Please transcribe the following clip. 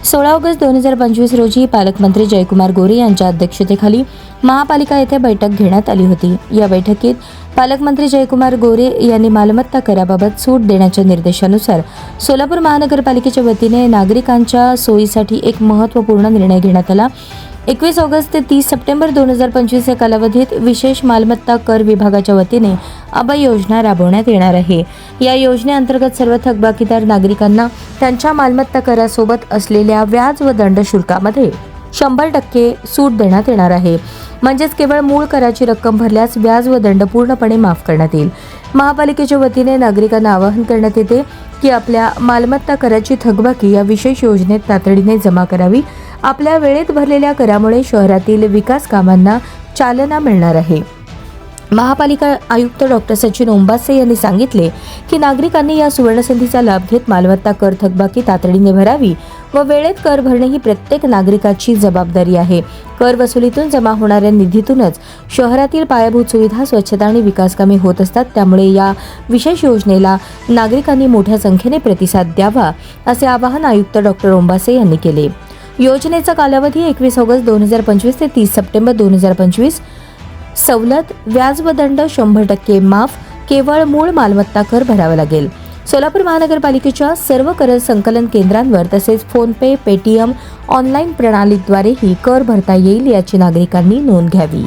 16 August 2025 रोजी पालकमंत्री जयकुमार गोरे यांच्या अध्यक्षतेखाली महापालिका येथे बैठक घेण्यात आली होती। या बैठकीत पालकमंत्री जयकुमार गोरे यांनी मालमत्ता कराबाबत सूट देण्याच्या निर्देशानुसार सोलापूर महानगरपालिकेच्या वतीने नागरिकांच्या सोयीसाठी एक महत्त्वपूर्ण निर्णय घेण्यात आला। 21 ऑगस्ट ते 30 सप्टेंबर 2025 या कालावधीत विशेष मालमत्ता कर विभागाच्या वतीने अभय योजना राबवण्यात येणार आहे। या योजनेअंतर्गत सर्व थकबाकीदार नागरिकांना त्यांच्या मालमत्ता करासोबत असलेल्या व्याज व दंड शुल्कामध्ये 100% सूट देण्यात येणार आहे। म्हणजेच केवळ मूळ कराची रक्कम भरल्यास व्याज व दंड पूर्णपणे माफ करण्यात येईल। महापालिकेच्या वतीने नागरिकांना आवाहन करण्यात येते की आपल्या मालमत्ता कराची थकबाकी या विशेष योजनेत तातडीने जमा करावी। आपल्या वेळेत भरलेल्या करामुळे शहरातील विकास कामांना चालना मिळणार आहे। महापालिका आयुक्त डॉक्टर सचिन ओंबासे यांनी सांगितले की नागरिकांनी या सुवर्णसंधीचा लाभ घेत मालमत्ता कर थकबाकी तातडीने भरावी व वेळेत कर भरणे ही प्रत्येक नागरिकाची जबाबदारी आहे। कर वसुलीतून जमा होणाऱ्या निधीतूनच शहरातील पायाभूत सुविधा, स्वच्छता आणि विकास कामे होत असतात। त्यामुळे या विशेष योजनेला नागरिकांनी मोठ्या संख्येने प्रतिसाद द्यावा असे आवाहन आयुक्त डॉक्टर ओंबासे यांनी केले। योजनेचा कालावधी 21 ऑगस्ट 2025 ते 30 सप्टेंबर 2025। सवलत, व्याज व दंड 100% माफ, केवळ मूळ मालमत्ता कर भरावा लागेल। सोलापूर महानगरपालिकेच्या सर्व कर संकलन केंद्रांवर तसेच फोनपे, पेटीएम ऑनलाईन प्रणालीद्वारेही कर भरता येईल याची नागरिकांनी नोंद घ्यावी।